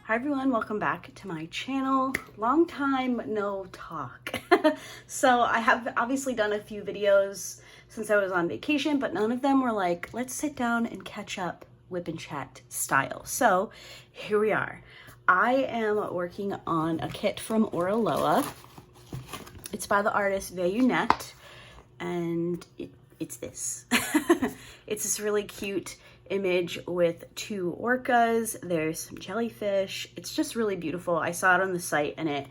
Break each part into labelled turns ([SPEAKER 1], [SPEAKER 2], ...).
[SPEAKER 1] Hi everyone, welcome back to my channel. Long time no talk. So I have obviously done a few videos since I was on vacation, but none of them were like, let's sit down and catch up whip and chat style. So here we are. I am working on a kit from Oraloa. It's by the artist Vayunette, and it's this. It's this really cute image with two orcas. There's some jellyfish. It's just really beautiful. I saw it on the site and it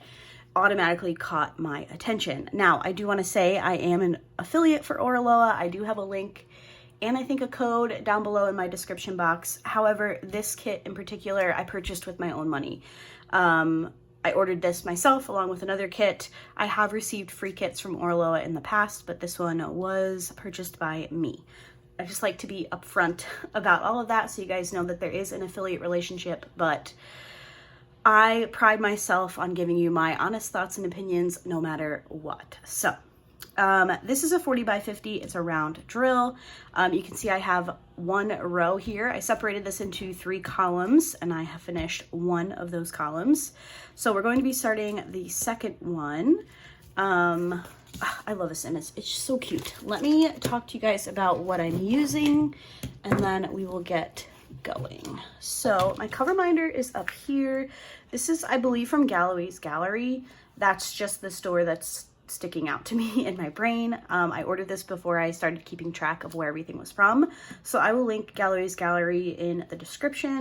[SPEAKER 1] automatically caught my attention. Now, I do want to say I am an affiliate for Oraloa. I do have a link and I think a code down below in my description box. However, this kit in particular, I purchased with my own money. I ordered this myself along with another kit. I have received free kits from Oraloa in the past, but this one was purchased by me. I just like to be upfront about all of that so you guys know that there is an affiliate relationship, but I pride myself on giving you my honest thoughts and opinions no matter what. So this is a 40 by 50. It's a round drill. You can see I have one row here. I separated this into 3 columns and I have finished one of those columns. So we're going to be starting the second one. I love this and it's so cute. Let me talk to you guys about what I'm using and then we will get going. So my cover minder is up here. This is, I believe, from Galloway's Gallery. That's just the store that's sticking out to me in my brain. I ordered this before I started keeping track of where everything was from. So I will link Galloway's Gallery in the description.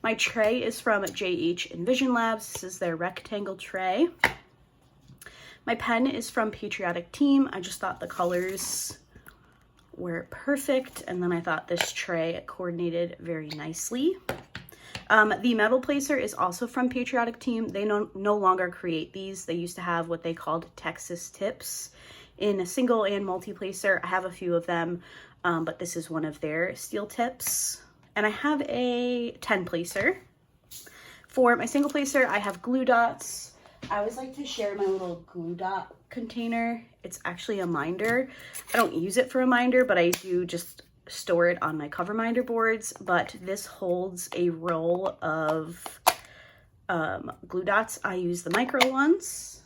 [SPEAKER 1] My tray is from JH Envision Labs. This is their rectangle tray. My pen is from Patriotic Team. I just thought the colors were perfect, and then I thought this tray coordinated very nicely. The metal placer is also from Patriotic Team. They no longer create these. They used to have what they called Texas tips in a single and multi-placer. I have a few of them, but this is one of their steel tips. And I have a 10 placer. For my single placer, I have glue dots. I always like to share my little glue dot container. It's actually a minder. I don't use it for a minder, but I do just store it on my cover minder boards. But this holds a roll of glue dots. I use the micro ones.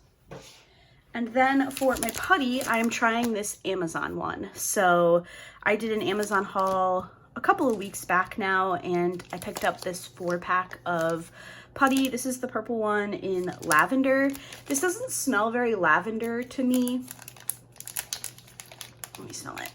[SPEAKER 1] And then for my putty, I am trying this Amazon one. So I did an Amazon haul a couple of weeks back now, and I picked up this 4-pack of putty. This is the purple one in lavender. This doesn't smell very lavender to me. Let me smell it.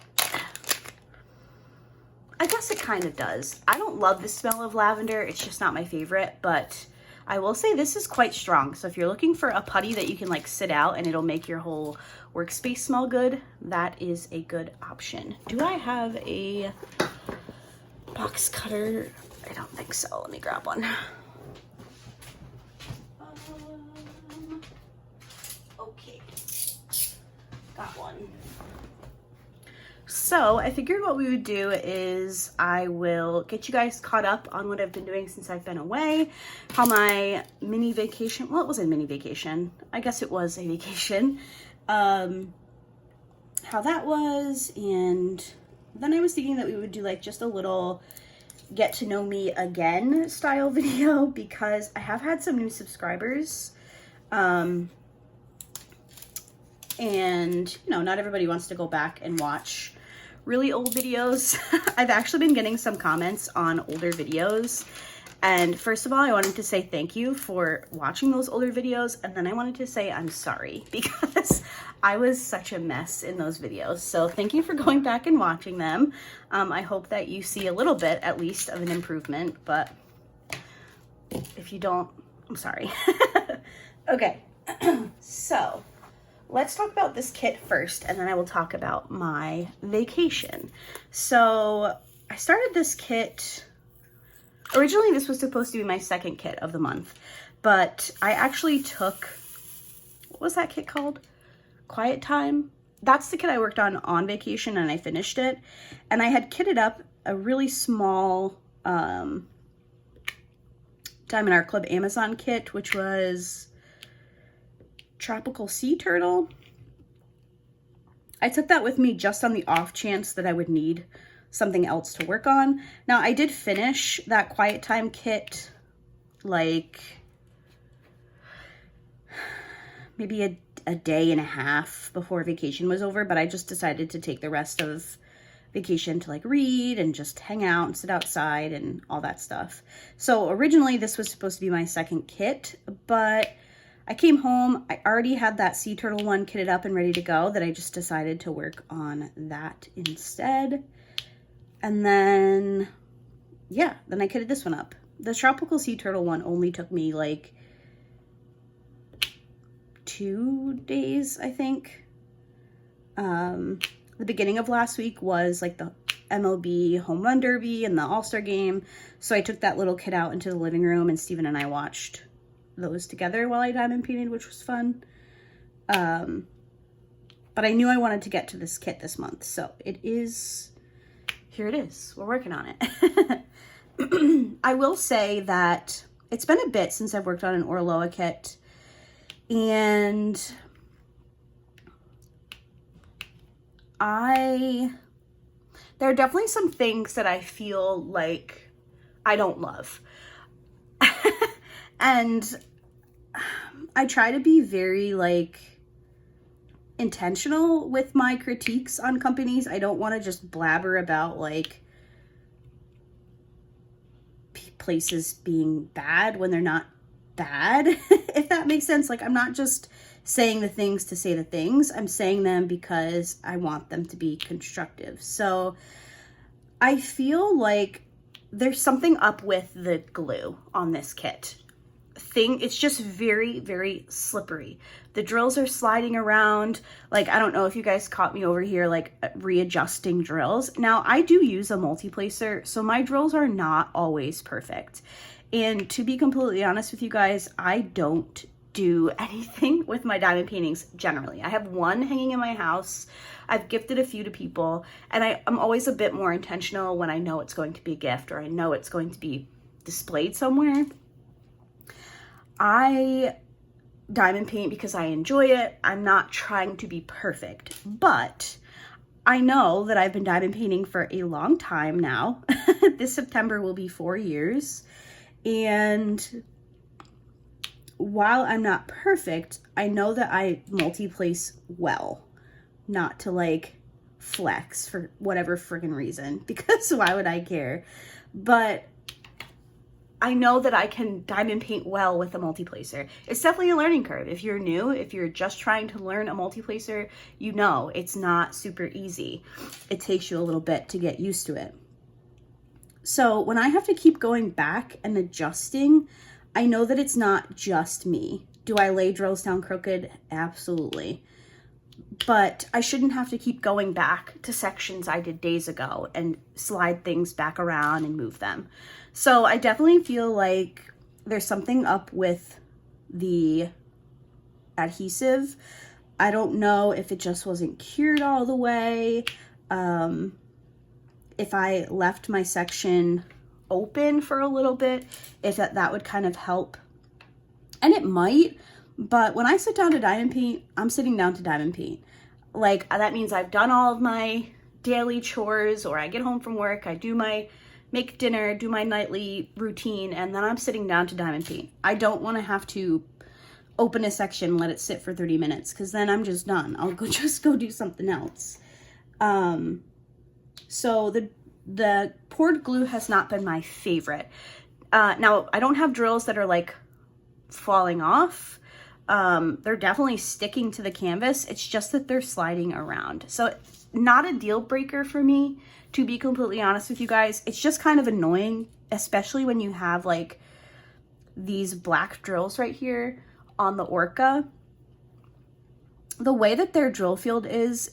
[SPEAKER 1] I guess it kind of does. I don't love the smell of lavender. It's just not my favorite, but I will say this is quite strong. So if you're looking for a putty that you can like sit out and it'll make your whole workspace smell good, that is a good option. Do I have a box cutter? I don't think so. Let me grab one. Okay, got one. So I figured what we would do is I will get you guys caught up on what I've been doing since I've been away, how my mini vacation, well, it wasn't a mini vacation, I guess it was a vacation, how that was, and then I was thinking that we would do like just a little get to know me again style video because I have had some new subscribers. And you know, not everybody wants to go back and watch really old videos. I've actually been getting some comments on older videos. And first of all, I wanted to say thank you for watching those older videos. And then I wanted to say I'm sorry because I was such a mess in those videos. So thank you for going back and watching them. I hope that you see a little bit at least of an improvement, but if you don't, I'm sorry. Okay, so let's talk about this kit first, and then I will talk about my vacation. So I started this kit, originally this was supposed to be my second kit of the month, but I actually took, what was that kit called? Quiet Time? That's the kit I worked on vacation, and I finished it. And I had kitted up a really small Diamond Art Club Amazon kit, which was Tropical Sea Turtle. I took that with me just on the off chance that I would need something else to work on. Now I did finish that Quiet Time kit like maybe a day and a half before vacation was over, but I just decided to take the rest of vacation to like read and just hang out and sit outside and all that stuff. So originally this was supposed to be my second kit, but I came home, I already had that sea turtle one kitted up and ready to go, that I just decided to work on that instead. And then, yeah, then I kitted this one up. The tropical sea turtle one only took me like 2 days, I think. The beginning of last week was like the MLB home run derby and the all-star game. So I took that little kit out into the living room and Steven and I watched those together while I diamond painted, which was fun. But I knew I wanted to get to this kit this month. So it is, here it is. We're working on it. I will say that it's been a bit since I've worked on an oraloa kit, and there are definitely some things that I feel like I don't love. And I try to be very like intentional with my critiques on companies. I don't want to just blabber about like places being bad when they're not bad, if that makes sense. Like, I'm not just saying the things to say the things. I'm saying them because I want them to be constructive. So I feel like there's something up with the glue on this kit. It's just very, very slippery. The drills are sliding around. Like, I don't know if you guys caught me over here, like readjusting drills. Now, I do use a multi-placer, so my drills are not always perfect. And to be completely honest with you guys, I don't do anything with my diamond paintings generally. I have one hanging in my house. I've gifted a few to people, and I'm always a bit more intentional when I know it's going to be a gift or I know it's going to be displayed somewhere. I diamond paint because I enjoy it. I'm not trying to be perfect, but I know that I've been diamond painting for a long time now. This September will be 4 years. And while I'm not perfect, I know that I multi-place well, not to like flex for whatever friggin' reason, because why would I care? But I know that I can diamond paint well with a multi-placer. It's definitely a learning curve. If you're new, if you're just trying to learn a multi-placer, you know it's not super easy. It takes you a little bit to get used to it. So when I have to keep going back and adjusting, I know that it's not just me. Do I lay drills down crooked? Absolutely. But I shouldn't have to keep going back to sections I did days ago and slide things back around and move them. So I definitely feel like there's something up with the adhesive. I don't know if it just wasn't cured all the way. If I left my section open for a little bit, if that would kind of help. And it might, but when I sit down to diamond paint, I'm sitting down to diamond paint. Like, that means I've done all of my daily chores, or I get home from work, I make dinner, do my nightly routine, and then I'm sitting down to diamond paint. I don't want to have to open a section, let it sit for 30 minutes, because then I'm just done. I'll just go do something else. So the poured glue has not been my favorite. Now, I don't have drills that are like falling off. They're definitely sticking to the canvas. It's just that they're sliding around. So it's not a deal breaker for me, to be completely honest with you guys. It's just kind of annoying, especially when you have like these black drills right here on the Orca. The way that their drill field is,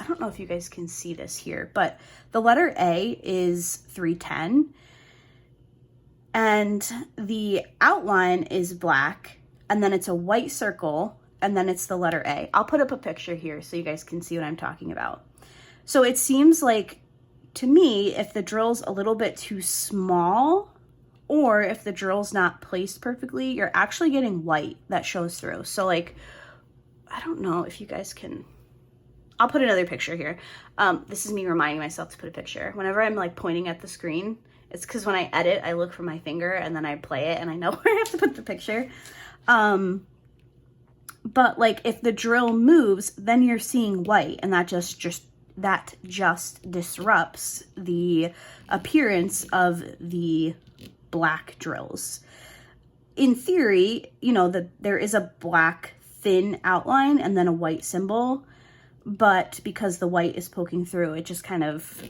[SPEAKER 1] I don't know if you guys can see this here, but the letter A is 310 and the outline is black, and then it's a white circle, and then it's the letter A. I'll put up a picture here so you guys can see what I'm talking about. So it seems like, to me, if the drill's a little bit too small, or if the drill's not placed perfectly, you're actually getting white that shows through. So like, I don't know if you guys can, I'll put another picture here. This is me reminding myself to put a picture. Whenever I'm like pointing at the screen, It's because when I edit, I look for my finger and then I play it and I know where I have to put the picture. But like if the drill moves, then you're seeing white, and that just disrupts the appearance of the black drills. In theory, you know, there is a black thin outline and then a white symbol, but because the white is poking through, it just kind of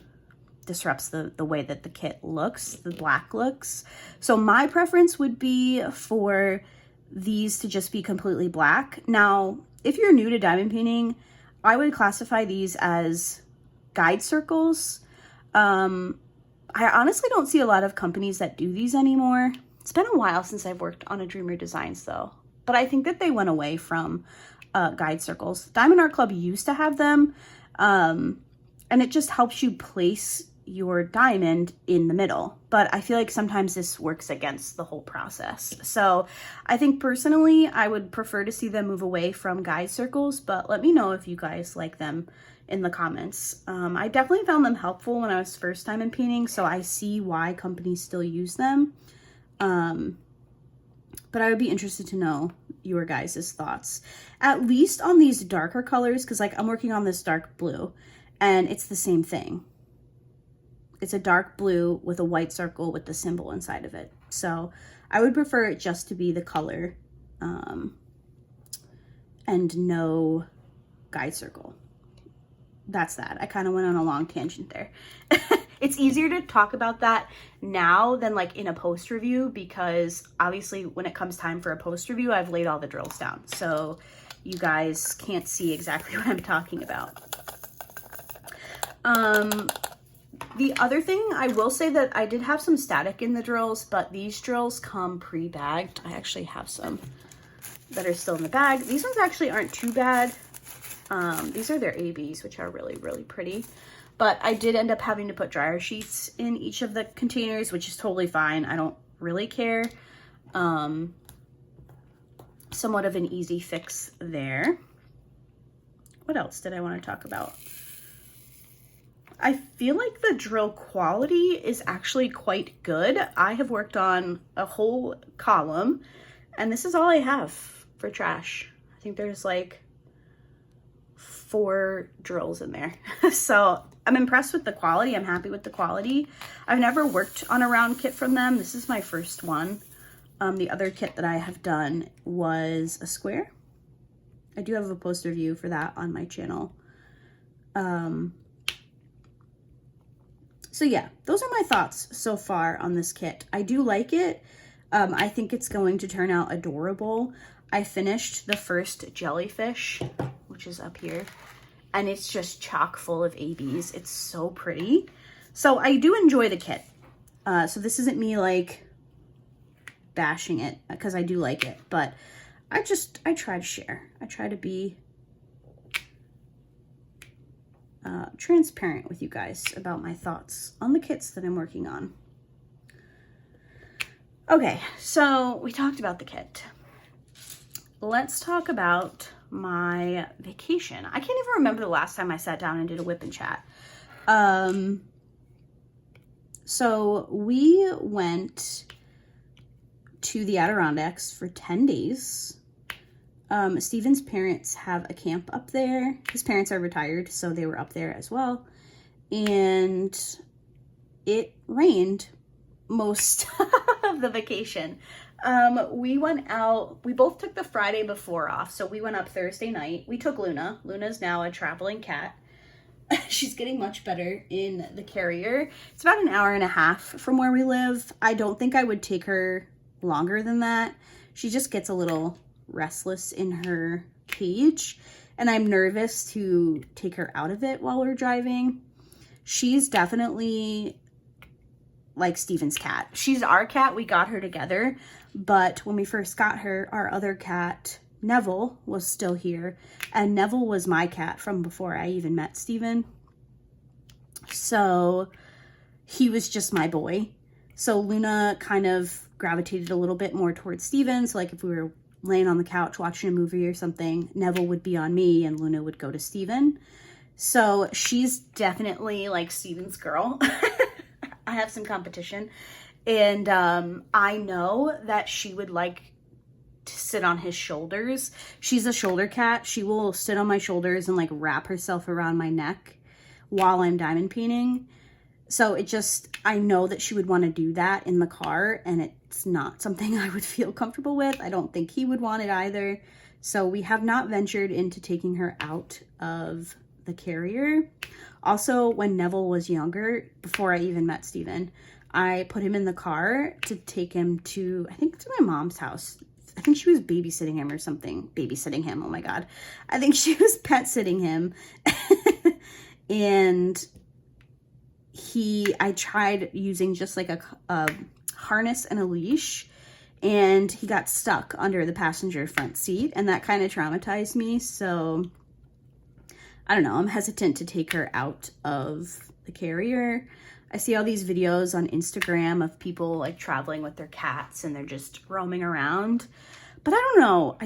[SPEAKER 1] disrupts the way that the kit looks, the black looks. So my preference would be for these to just be completely black. Now, if you're new to diamond painting, I would classify these as guide circles. I honestly don't see a lot of companies that do these anymore. It's been a while since I've worked on a Dreamer Designs though, but I think that they went away from guide circles. Diamond Art Club used to have them, and it just helps you place your diamond in the middle. But I feel like sometimes this works against the whole process. So I think personally, I would prefer to see them move away from guide circles, but let me know if you guys like them in the comments. I definitely found them helpful when I was first time in painting, so I see why companies still use them. But I would be interested to know your guys' thoughts, at least on these darker colors, because like I'm working on this dark blue and it's the same thing. It's a dark blue with a white circle with the symbol inside of it. So I would prefer it just to be the color and no guide circle. That's that. I kind of went on a long tangent there. It's easier to talk about that now than like in a post review, because obviously when it comes time for a post review, I've laid all the drills down. So you guys can't see exactly what I'm talking about. The other thing, I will say that I did have some static in the drills, but these drills come pre-bagged. I actually have some that are still in the bag. These ones actually aren't too bad. These are their ABs, which are really, really pretty. But I did end up having to put dryer sheets in each of the containers, which is totally fine. I don't really care. Somewhat of an easy fix there. What else did I want to talk about? I feel like the drill quality is actually quite good. I have worked on a whole column, and this is all I have for trash. I think there's like 4 drills in there. So I'm impressed with the quality. I'm happy with the quality. I've never worked on a round kit from them. This is my first one. The other kit that I have done was a square. I do have a post review for that on my channel. So yeah, those are my thoughts so far on this kit. I do like it. I think it's going to turn out adorable. I finished the first jellyfish, which is up here, and it's just chock full of ABs. It's so pretty. So I do enjoy the kit. So this isn't me like bashing it, because I do like it, but I try to share. I try to be transparent with you guys about my thoughts on the kits that I'm working on. Okay, so we talked about the kit. Let's talk about my vacation. I can't even remember the last time I sat down and did a whip and chat. So we went to the Adirondacks for 10 days. Steven's parents have a camp up there. His parents are retired, so they were up there as well. And it rained most of the vacation. We went out, we both took the Friday before off, so we went up Thursday night. We took Luna. Luna's now a traveling cat. She's getting much better in the carrier. It's about an hour and a half from where we live. I don't think I would take her longer than that. She just gets a little restless in her cage, and I'm nervous to take her out of it while we're driving. She's definitely like Steven's cat. She's our cat. We got her together, but when we first got her, our other cat, Neville, was still here, and Neville was my cat from before I even met Steven. So he was just my boy. So Luna kind of gravitated a little bit more towards Steven. So like if we were laying on the couch watching a movie or something, Neville would be on me and Luna would go to Steven. So she's definitely like Steven's girl. I have some competition. And I know that she would like to sit on his shoulders. She's a shoulder cat. She will sit on my shoulders and like wrap herself around my neck while I'm diamond painting. So I know that she would want to do that in the car, and it's not something I would feel comfortable with. I don't think he would want it either. So we have not ventured into taking her out of the carrier. Also, when Neville was younger, before I even met Steven, I put him in the car to take him to, I think, to my mom's house. I think she was babysitting him or something. Babysitting him, oh my God. I think she was pet sitting him. And I tried using just like a harness and a leash, and he got stuck under the passenger front seat, and that kind of traumatized me. So I don't know, I'm hesitant to take her out of the carrier. I see all these videos on Instagram of people like traveling with their cats and they're just roaming around. But I don't know,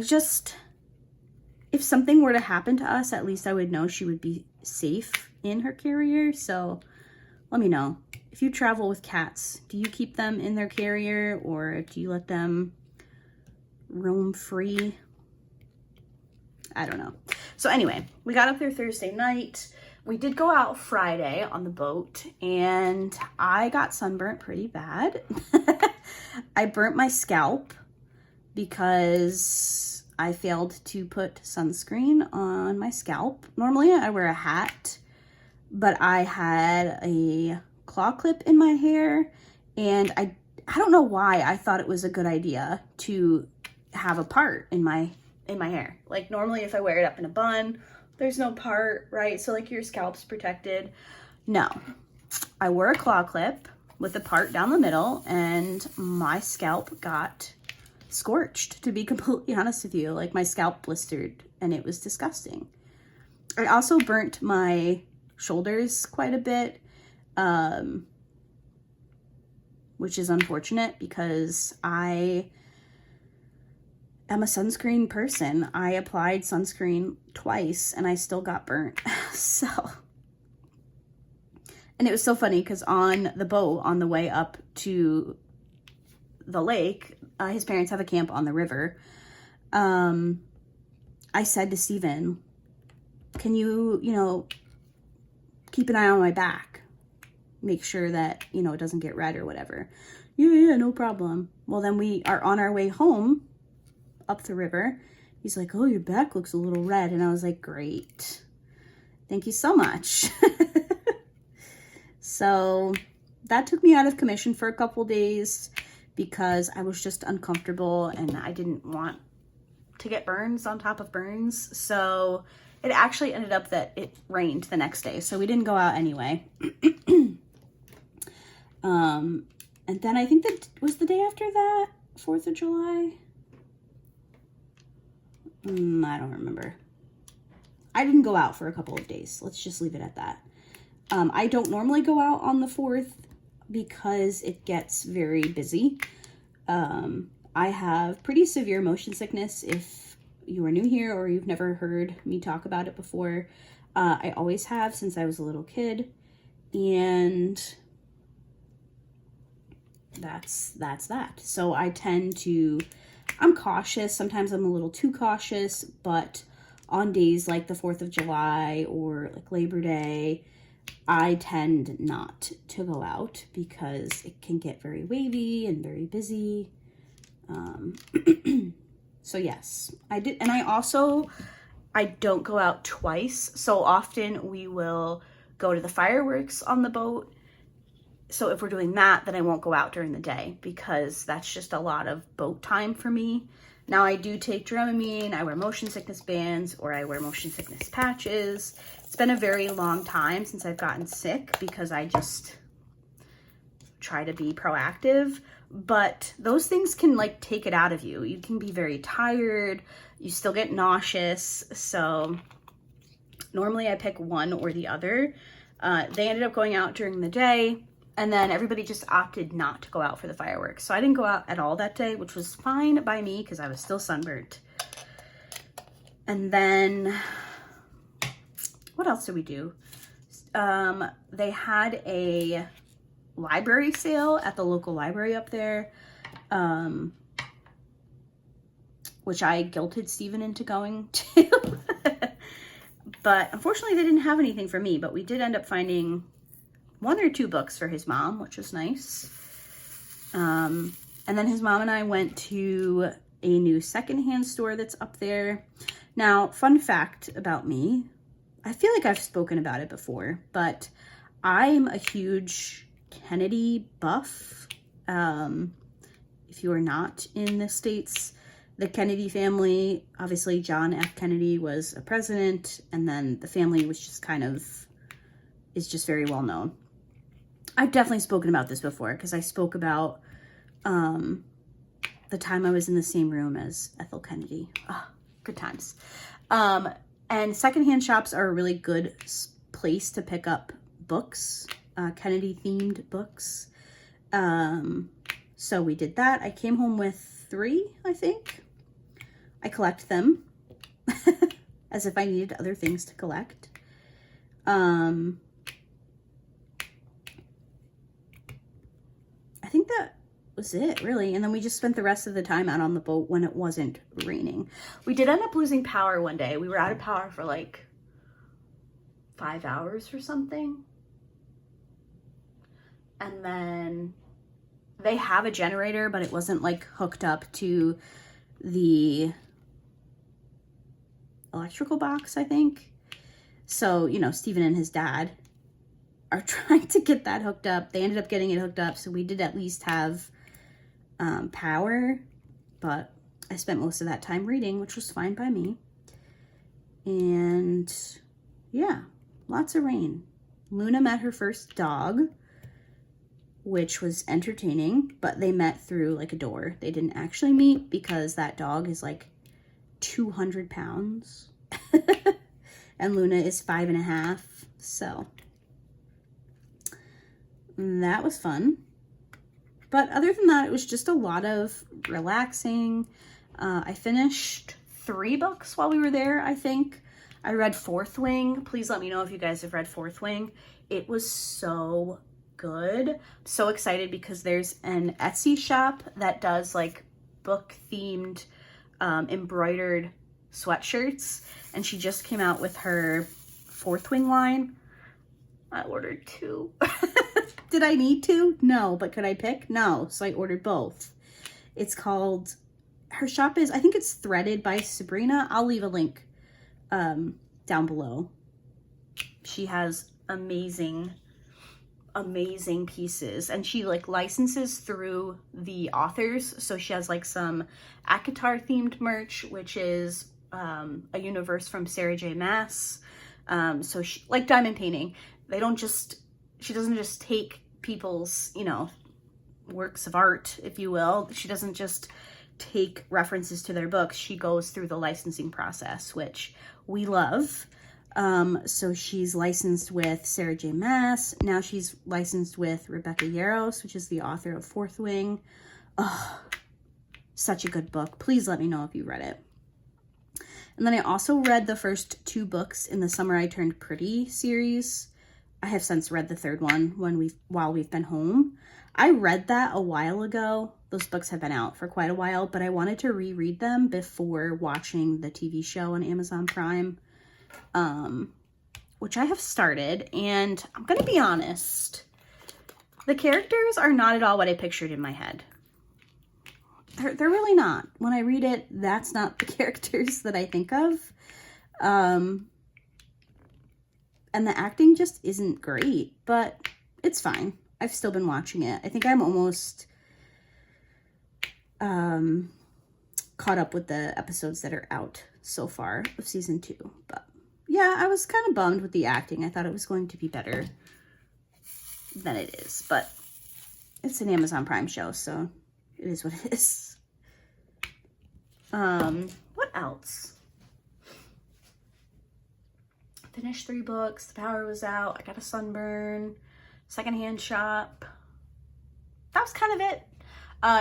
[SPEAKER 1] if something were to happen to us, at least I would know she would be safe in her carrier. So let me know. If you travel with cats, do you keep them in their carrier or do you let them roam free? I don't know. So anyway, we got up there Thursday night. We did go out Friday on the boat, and I got sunburnt pretty bad. I burnt my scalp because I failed to put sunscreen on my scalp. Normally I wear a hat, but I had a claw clip in my hair, and I don't know why I thought it was a good idea to have a part in my hair. Like normally if I wear it up in a bun, there's no part, right? So like your scalp's protected. No, I wore a claw clip with a part down the middle, and my scalp got scorched, to be completely honest with you. Like my scalp blistered and it was disgusting. I also burnt my shoulders quite a bit, which is unfortunate because I am a sunscreen person. I applied sunscreen twice and I still got burnt. So, and it was so funny because on the boat on the way up to the lake, his parents have a camp on the river. I said to Steven, can you, keep an eye on my back, make sure that, it doesn't get red or whatever. Yeah, no problem. Well, then we are on our way home up the river. He's like, oh, your back looks a little red. And I was like, great. Thank you so much. So that took me out of commission for a couple days because I was just uncomfortable and I didn't want to get burns on top of burns. So it actually ended up that it rained the next day, so we didn't go out anyway. And then I think that was the day after that, 4th of July. I don't remember. I didn't go out for a couple of days. Let's just leave it at that. I don't normally go out on the 4th because it gets very busy. I have pretty severe motion sickness. If you are new here or you've never heard me talk about it before, I always have since I was a little kid. And that's that. So I tend to, I'm cautious. Sometimes I'm a little too cautious, but on days like the 4th of July or like Labor Day, I tend not to go out because it can get very wavy and very busy. So yes, I did. And I don't go out twice. So often we will go to the fireworks on the boat. So if we're doing that, then I won't go out during the day because that's just a lot of boat time for me. Now I do take Dramamine, I wear motion sickness bands, or I wear motion sickness patches. It's been a very long time since I've gotten sick because I just try to be proactive, but those things can like take it out of you. You can be very tired, you still get nauseous. So normally I pick one or the other. They ended up going out during the day, and then everybody just opted not to go out for the fireworks. So I didn't go out at all that day, which was fine by me because I was still sunburnt. And then, what else did we do? They had a library sale at the local library up there, which I guilted Steven into going to. But unfortunately, they didn't have anything for me, but we did end up finding 1 or 2 books for his mom, which was nice. And then his mom and I went to a new secondhand store that's up there. Now, fun fact about me, I feel like I've spoken about it before, but I'm a huge Kennedy buff. If you are not in the States, the Kennedy family, obviously John F. Kennedy was a president, and then the family was just is just very well known. I've definitely spoken about this before because I spoke about the time I was in the same room as Ethel Kennedy. Oh, good times. And secondhand shops are a really good place to pick up books, Kennedy-themed books. So we did that. I came home with 3, I think. I collect them as if I needed other things to collect. I think that was it, really. And then we just spent the rest of the time out on the boat when it wasn't raining. We did end up losing power one day. We were out of power for like 5 hours or something. And then they have a generator, but it wasn't like hooked up to the electrical box, I think. So, you know, Steven and his dad are trying to get that hooked up. They ended up getting it hooked up, so we did at least have power, but I spent most of that time reading, which was fine by me. And yeah, lots of rain. Luna met her first dog, which was entertaining, but they met through like a door. They didn't actually meet because that dog is like 200 pounds and Luna is 5.5. So that was fun. But other than that, it was just a lot of relaxing. I finished 3 books while we were there, I think. I read Fourth Wing. Please let me know if you guys have read Fourth Wing. It was so good. I'm so excited because there's an Etsy shop that does like book themed embroidered sweatshirts, and she just came out with her Fourth Wing line. I ordered 2. Did I need to? No, but could I pick? No, so I ordered both. It's called, her shop is, I think it's Threaded by Sabrina. I'll leave a link down below. She has amazing pieces, and she like licenses through the authors. So she has like some ACOTAR themed merch, which is a universe from Sarah J. Maas. So she, like diamond painting, she doesn't just take people's, you know, works of art, if you will. She doesn't just take references to their books. She goes through the licensing process, which we love. So she's licensed with Sarah J. Maas. Now she's licensed with Rebecca Yarros, which is the author of Fourth Wing. Oh, such a good book. Please let me know if you read it. And then I also read the first 2 books in the Summer I Turned Pretty series. I have since read the 3rd one while we've been home. I read that a while ago. Those books have been out for quite a while, but I wanted to reread them before watching the TV show on Amazon Prime, which I have started. And I'm going to be honest, the characters are not at all what I pictured in my head. They're really not. When I read it, that's not the characters that I think of. And the acting just isn't great, but it's fine. I've still been watching it. I think I'm almost caught up with the episodes that are out so far of season 2. But yeah, I was kind of bummed with the acting. I thought it was going to be better than it is, but it's an Amazon Prime show, so it is what it is. What else? Finished 3 books. The power was out. I got a sunburn. Secondhand shop. That was kind of it.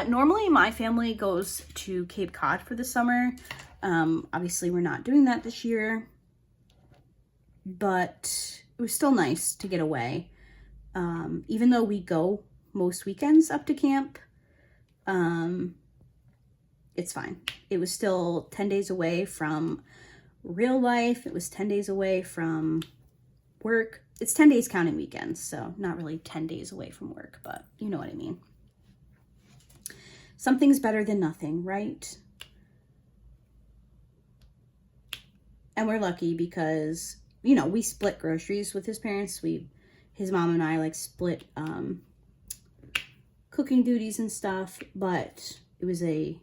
[SPEAKER 1] Normally my family goes to Cape Cod for the summer. Obviously we're not doing that this year, but it was still nice to get away. Even though we go most weekends up to camp, it's fine. It was still 10 days away from real life. It was 10 days away from work. It's 10 days counting weekends, so not really 10 days away from work, but you know what I mean. Something's better than nothing, right? And we're lucky because, you know, we split groceries with his parents. His mom and I like split cooking duties and stuff, but it was a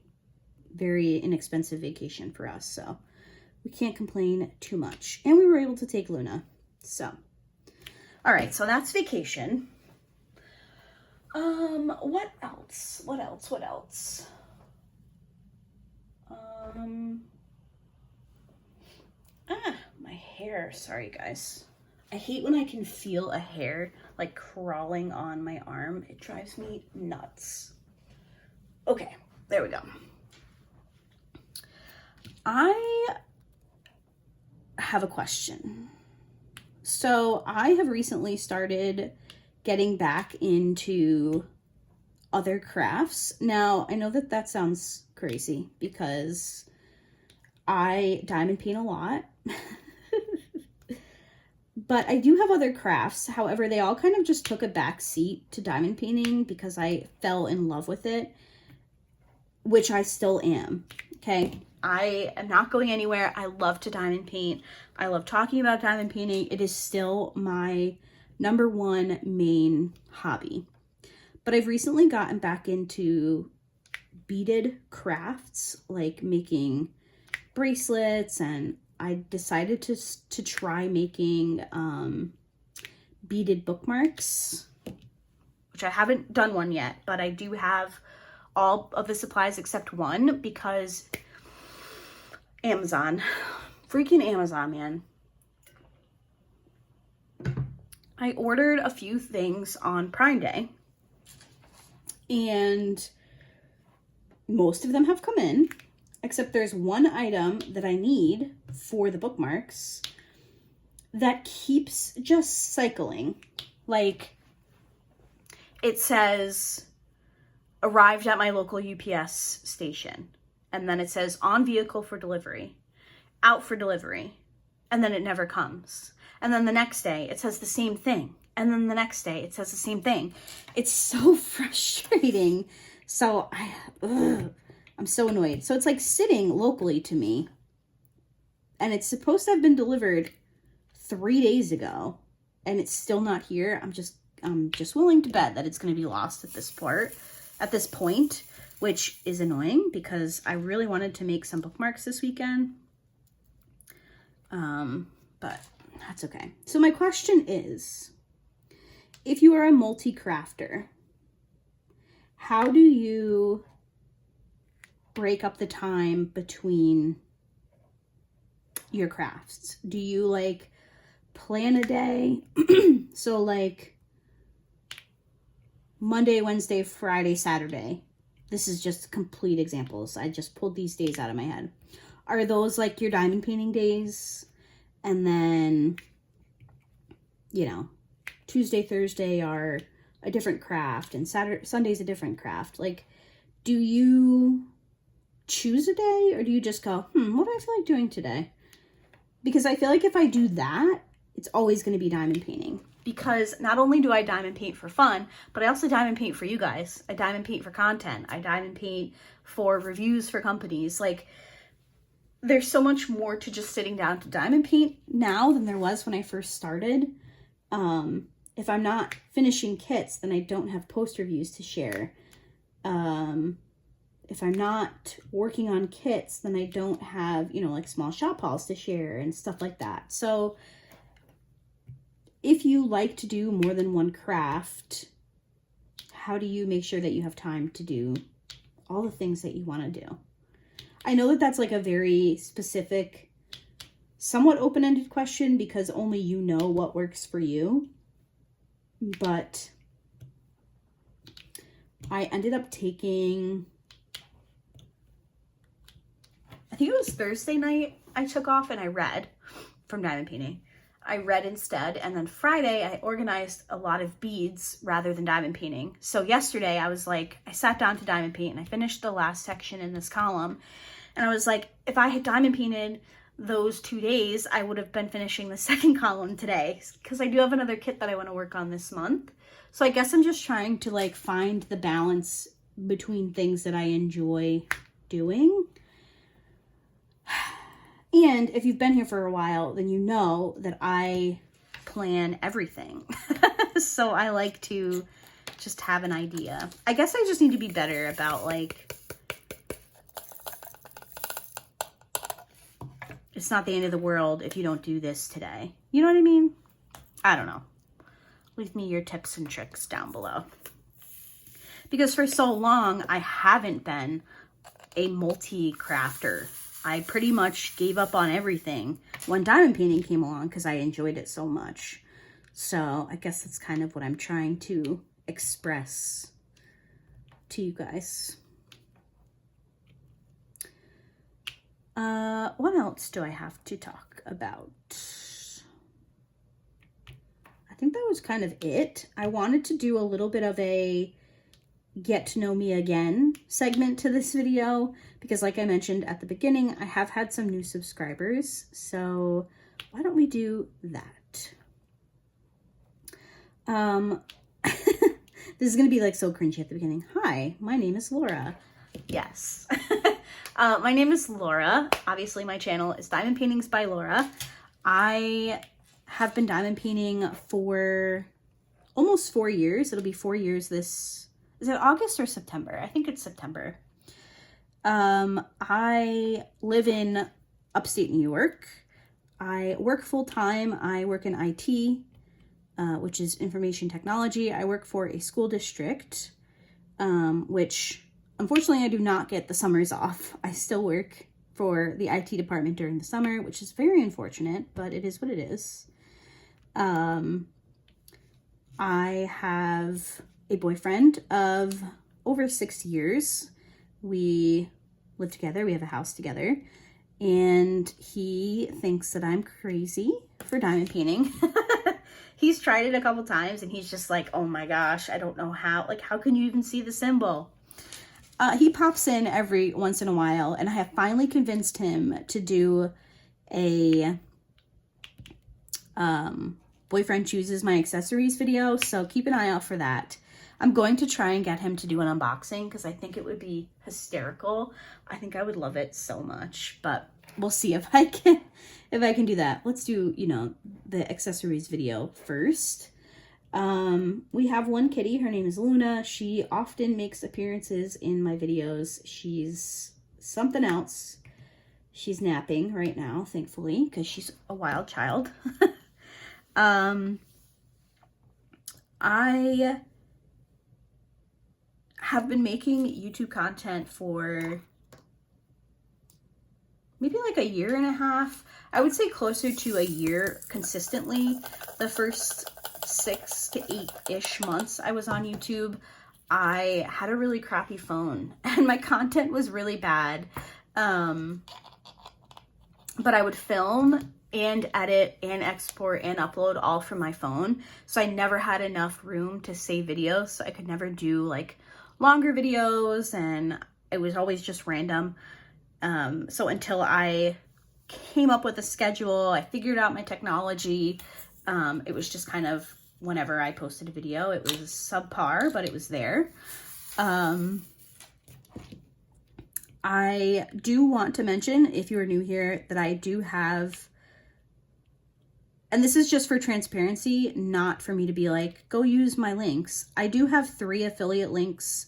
[SPEAKER 1] very inexpensive vacation for us, so we can't complain too much. And we were able to take Luna. So, all right, so that's vacation. What else? My hair. Sorry, guys. I hate when I can feel a hair like crawling on my arm. It drives me nuts. Okay, there we go. I have a question. So I have recently started getting back into other crafts. Now, I know that sounds crazy because I diamond paint a lot. But I do have other crafts. However, they all kind of just took a back seat to diamond painting because I fell in love with it, which I still am, okay? I am not going anywhere. I love to diamond paint. I love talking about diamond painting. It is still my #1 main hobby. But I've recently gotten back into beaded crafts, like making bracelets, and I decided to try making beaded bookmarks, which I haven't done one yet, but I do have all of the supplies except one because Amazon, freaking Amazon, man. I ordered a few things on Prime Day and most of them have come in, except there's one item that I need for the bookmarks that keeps just cycling. Like, it says, arrived at my local UPS station. And then it says, on vehicle for delivery, out for delivery. And then it never comes. And then the next day, it says the same thing. And then the next day, it says the same thing. It's so frustrating. So I'm so annoyed. So it's like sitting locally to me. And it's supposed to have been delivered 3 days ago. And it's still not here. I'm just willing to bet that it's going to be lost at this point, which is annoying because I really wanted to make some bookmarks this weekend. But that's okay. So my question is, if you are a multi-crafter, how do you break up the time between your crafts? Do you like plan a day? So like Monday, Wednesday, Friday, Saturday. This is just complete examples. I just pulled these days out of my head. Are those like your diamond painting days? And then, you know, Tuesday, Thursday are a different craft and Sunday's a different craft. Like, do you choose a day or do you just go, what do I feel like doing today? Because I feel like if I do that, it's always going to be diamond painting. Because not only do I diamond paint for fun, but I also diamond paint for you guys. I diamond paint for content. I diamond paint for reviews for companies. Like, there's so much more to just sitting down to diamond paint now than there was when I first started. If I'm not finishing kits, then I don't have post reviews to share. If I'm not working on kits, then I don't have, you know, like small shop hauls to share and stuff like that. So if you like to do more than one craft, how do you make sure that you have time to do all the things that you want to do? I know that that's like a very specific, somewhat open-ended question because only you know what works for you. But I ended up taking, I think it was Thursday night I took off and I read from diamond painting. I read instead. And then Friday, I organized a lot of beads rather than diamond painting. So yesterday I was like, I sat down to diamond paint and I finished the last section in this column. And I was like, if I had diamond painted those 2 days, I would have been finishing the second column today, because I do have another kit that I want to work on this month. So I guess I'm just trying to like find the balance between things that I enjoy doing. And if you've been here for a while, then you know that I plan everything. So I like to just have an idea. I guess I just need to be better about like, it's not the end of the world if you don't do this today. You know what I mean? I don't know. Leave me your tips and tricks down below. Because for so long, I haven't been a multi-crafter. I pretty much gave up on everything when diamond painting came along because I enjoyed it so much. So I guess that's kind of what I'm trying to express to you guys. What else do I have to talk about? I think that was kind of it. I wanted to do a little bit of a get to know me again segment to this video because like I mentioned at the beginning, I have had some new subscribers. So why don't we do that? This is going to be like so cringy at the beginning. Hi, my name is Laura. Yes. My name is Laura. Obviously my channel is Diamond Paintings by Laura. I have been diamond painting for almost 4 years. It'll be 4 years this, is it August or September? I think it's September. I live in upstate New York. I work full-time. I work in IT, which is information technology. I work for a school district, which unfortunately I do not get the summers off. I still work for the IT department during the summer, which is very unfortunate, but it is what it is. I have a boyfriend of over 6 years. We live together. We have a house together. And he thinks that I'm crazy for diamond painting. He's tried it a couple times and he's just like, oh my gosh, I don't know how. Like, how can you even see the symbol? He pops in every once in a while, and I have finally convinced him to do a boyfriend chooses my accessories video, so keep an eye out for that. I'm going to try and get him to do an unboxing because I think it would be hysterical. I think I would love it so much, but we'll see if I can do that. Let's do, you know, the accessories video first. We have one kitty. Her name is Luna. She often makes appearances in my videos. She's something else. She's napping right now, thankfully, because she's a wild child. I have been making YouTube content for maybe like a year and a half. I would say closer to a year consistently. The first 6 to 8-ish months I was on YouTube, I had a really crappy phone and my content was really bad. But I would film and edit and export and upload all from my phone. So I never had enough room to save videos. So I could never do like longer videos and it was always just random. So until I came up with a schedule, I figured out my technology, it was just kind of whenever I posted a video, it was subpar, but it was there. I do want to mention, if you're new here, that I do have, and this is just for transparency, not for me to be like, go use my links. I do have 3 affiliate links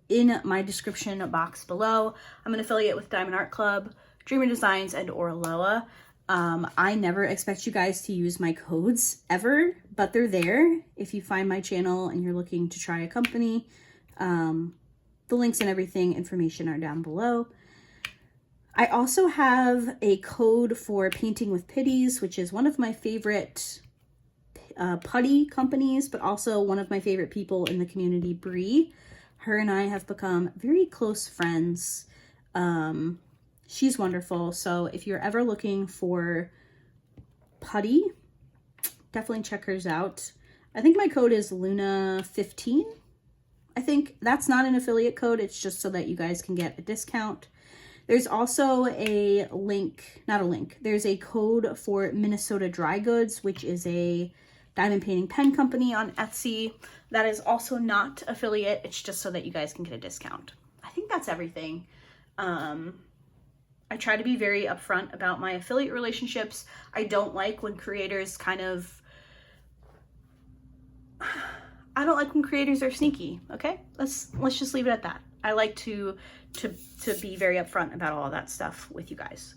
[SPEAKER 1] in my description box below. I'm an affiliate with Diamond Art Club, Dreamer Designs, and Oraloa. I never expect you guys to use my codes ever, but they're there if you find my channel and you're looking to try a company. The links and everything, information are down below. I also have a code for Painting with Pitties, which is one of my favorite putty companies, but also one of my favorite people in the community, Bree. Her and I have become very close friends. She's wonderful. So if you're ever looking for putty, definitely check hers out. I think my code is Luna15. I think that's not an affiliate code. It's just so that you guys can get a discount. There's also a link, not a link. There's a code for Minnesota Dry Goods, which is a diamond painting pen company on Etsy. That is also not affiliate. It's just so that you guys can get a discount. I think that's everything. I try to be very upfront about my affiliate relationships. I don't like when creators I don't like when creators are sneaky, okay? Let's just leave it at that. I like to be very upfront about all of that stuff with you guys.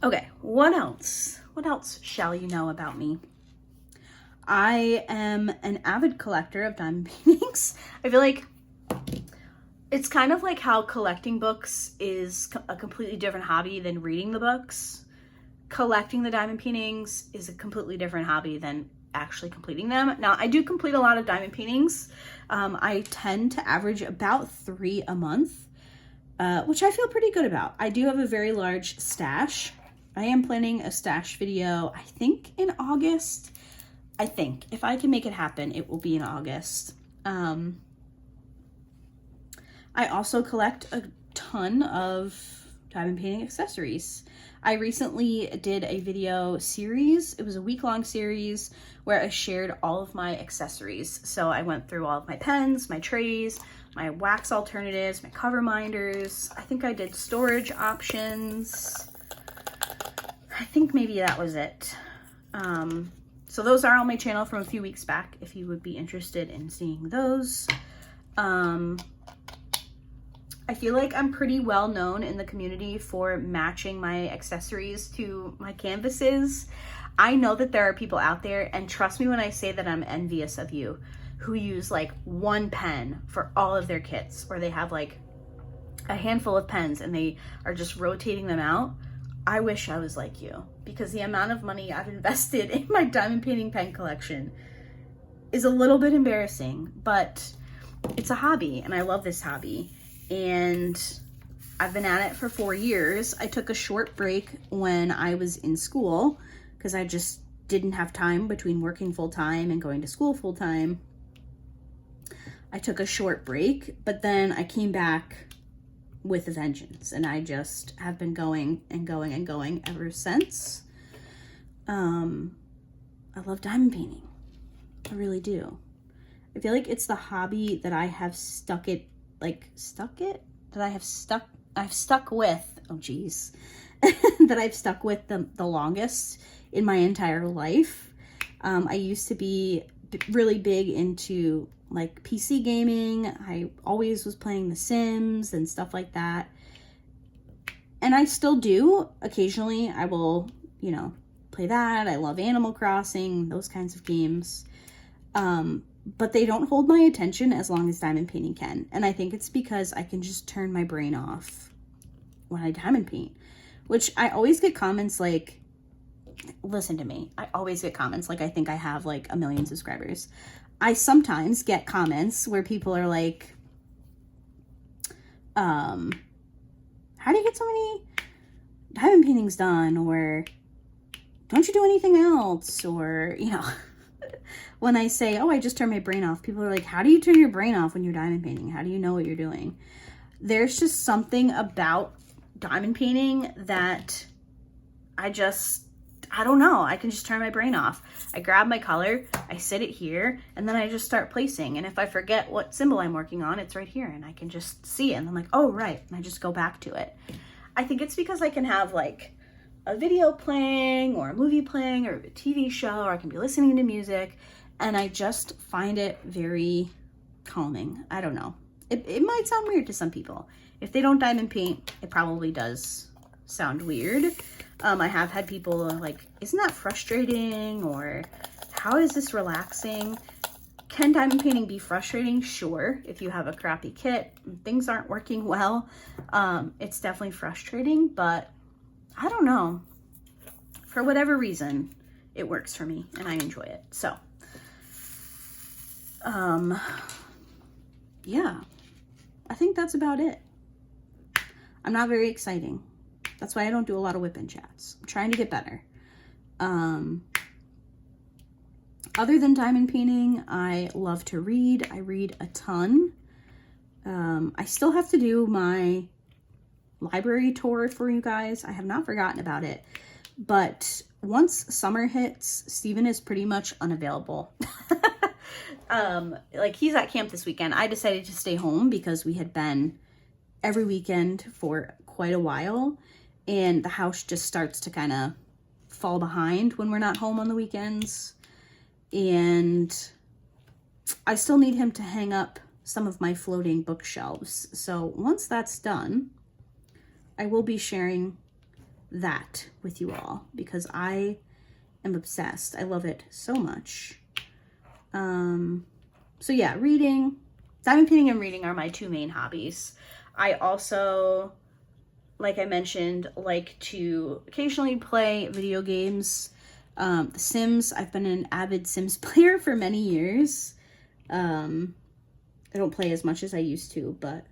[SPEAKER 1] Okay, what else? What else shall you know about me? I am an avid collector of diamond paintings. I feel like it's kind of like how collecting books is a completely different hobby than reading the books. Collecting the diamond paintings is a completely different hobby than actually completing them. Now, I do complete a lot of diamond paintings. I tend to average about 3 a month, which I feel pretty good about. I do have a very large stash. I am planning a stash video, I think in August. I think if I can make it happen, it will be in August. I also collect a ton of diamond painting accessories. I recently did a video series. It was a week-long series where I shared all of my accessories. So I went through all of my pens, my trays, my wax alternatives, my cover minders. I think I did storage options. I think maybe that was it. So those are on my channel from a few weeks back if you would be interested in seeing those. I feel like I'm pretty well known in the community for matching my accessories to my canvases. I know that there are people out there, and trust me when I say that I'm envious of you, who use like one pen for all of their kits, or they have like a handful of pens and they are just rotating them out. I wish I was like you, because the amount of money I've invested in my diamond painting pen collection is a little bit embarrassing, but it's a hobby and I love this hobby. And I've been at it for 4 years. I took a short break when I was in school because I just didn't have time between working full-time and going to school full-time. I took a short break, but then I came back with a vengeance, and I just have been going and going and going ever since. I love diamond painting. I really do. I feel like it's the hobby that I have stuck with, oh geez, that I've stuck with the longest in my entire life. I used to be really big into like PC gaming. I always was playing The Sims and stuff like that. And I still do. Occasionally I will, play that. I love Animal Crossing, those kinds of games. But they don't hold my attention as long as diamond painting can. And I think it's because I can just turn my brain off when I diamond paint, which I always get comments like, listen to me, I always get comments like I think I have like 1 million subscribers. I sometimes get comments where people are like, how do you get so many diamond paintings done? Or don't you do anything else? Or, when I say, oh, I just turn my brain off, people are like, how do you turn your brain off when you're diamond painting? How do you know what you're doing? There's just something about diamond painting that I don't know. I can just turn my brain off. I grab my color, I sit it here, and then I just start placing. And if I forget what symbol I'm working on, it's right here, and I can just see it. And I'm like, oh, right. And I just go back to it. I think it's because I can have like a video playing or a movie playing or a TV show, or I can be listening to music, and I just find it very calming. I don't know. It might sound weird to some people. If they don't diamond paint, it probably does sound weird. I have had people like, isn't that frustrating? Or how is this relaxing? Can diamond painting be frustrating? Sure. If you have a crappy kit and things aren't working well, it's definitely frustrating, but I don't know. For whatever reason, it works for me and I enjoy it. So, yeah, I think that's about it. I'm not very exciting. That's why I don't do a lot of whip-in chats. I'm trying to get better. Other than diamond painting, I love to read. I read a ton. I still have to do my library tour for you guys. I have not forgotten about it. But once summer hits, Steven is pretty much unavailable. Like, he's at camp this weekend. I decided to stay home because we had been every weekend for quite a while. And the house just starts to kind of fall behind when we're not home on the weekends. And I still need him to hang up some of my floating bookshelves. So once that's done, I will be sharing that with you all because I am obsessed. I love it so much. So yeah, reading, diamond painting and reading are my two main hobbies. I also, like I mentioned, like to occasionally play video games. The Sims, I've been an avid Sims player for many years. I don't play as much as I used to, but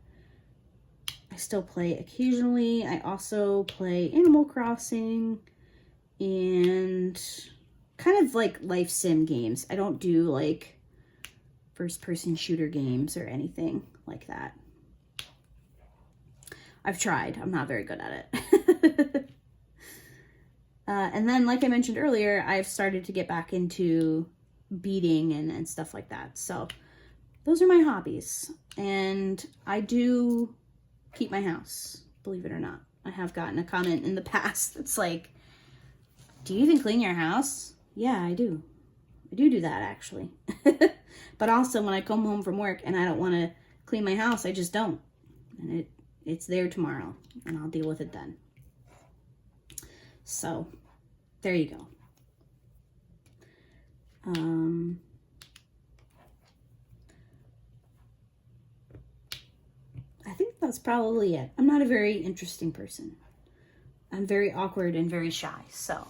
[SPEAKER 1] I still play occasionally. I also play Animal Crossing and kind of like life sim games. I don't do like first-person shooter games or anything like that. I've tried. I'm not very good at it. And then, like I mentioned earlier, I've started to get back into beading and stuff like that. So those are my hobbies. And I do keep my house, believe it or not. I have gotten a comment in the past that's like, do you even clean your house? Yeah, I do. I do that, actually. But also, when I come home from work and I don't want to clean my house, I just don't. And it's there tomorrow, and I'll deal with it then. So, there you go. I think that's probably it. I'm not a very interesting person. I'm very awkward and very shy. So,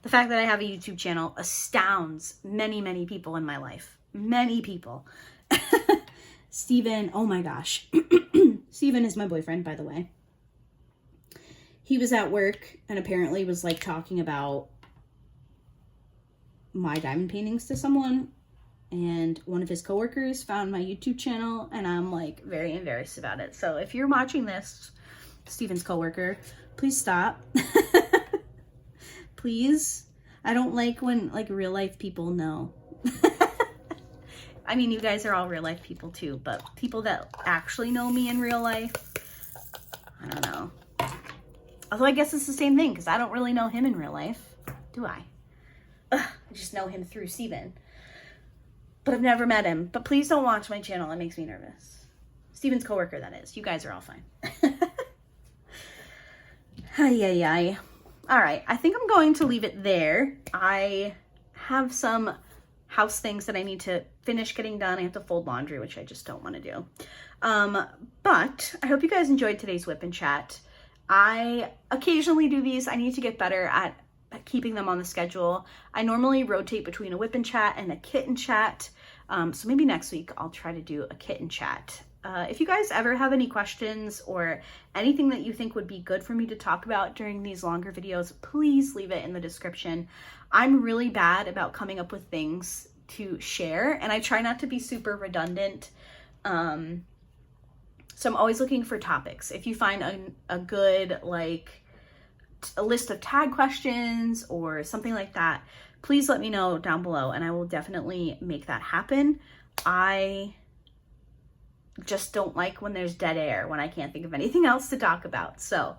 [SPEAKER 1] the fact that I have a YouTube channel astounds many, many people in my life. Many people. Steven, oh my gosh. Steven is my boyfriend, by the way. He was at work and apparently was like talking about my diamond paintings to someone. And one of his coworkers found my YouTube channel and I'm like very embarrassed about it. So if you're watching this, Steven's coworker, please stop. Please. I don't like when like real life people know. I mean, you guys are all real life people too, but people that actually know me in real life, I don't know. Although I guess it's the same thing because I don't really know him in real life, do I? I just know him through Steven. But I've never met him. But please don't watch my channel. It makes me nervous. Steven's coworker, that is. You guys are all fine. Ay. All right. I think I'm going to leave it there. I have some house things that I need to finish getting done. I have to fold laundry, which I just don't want to do. But I hope you guys enjoyed today's whip and chat. I occasionally do these. I need to get better at keeping them on the schedule. I normally rotate between a whip and chat and a kitten chat. So maybe next week I'll try to do a kitten chat. If you guys ever have any questions or anything that you think would be good for me to talk about during these longer videos, please leave it in the description. I'm really bad about coming up with things to share, and I try not to be super redundant. So I'm always looking for topics. If you find a good, like, a list of tag questions or something like that, please let me know down below and I will definitely make that happen. I just don't like when there's dead air, when I can't think of anything else to talk about. So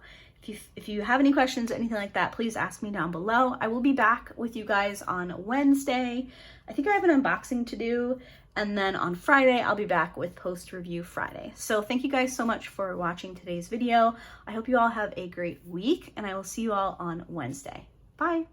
[SPEAKER 1] if you have any questions, anything like that, please ask me down below. I will be back with you guys on Wednesday. I think I have an unboxing to do. And then on Friday, I'll be back with Post Review Friday. So thank you guys so much for watching today's video. I hope you all have a great week and I will see you all on Wednesday. Bye.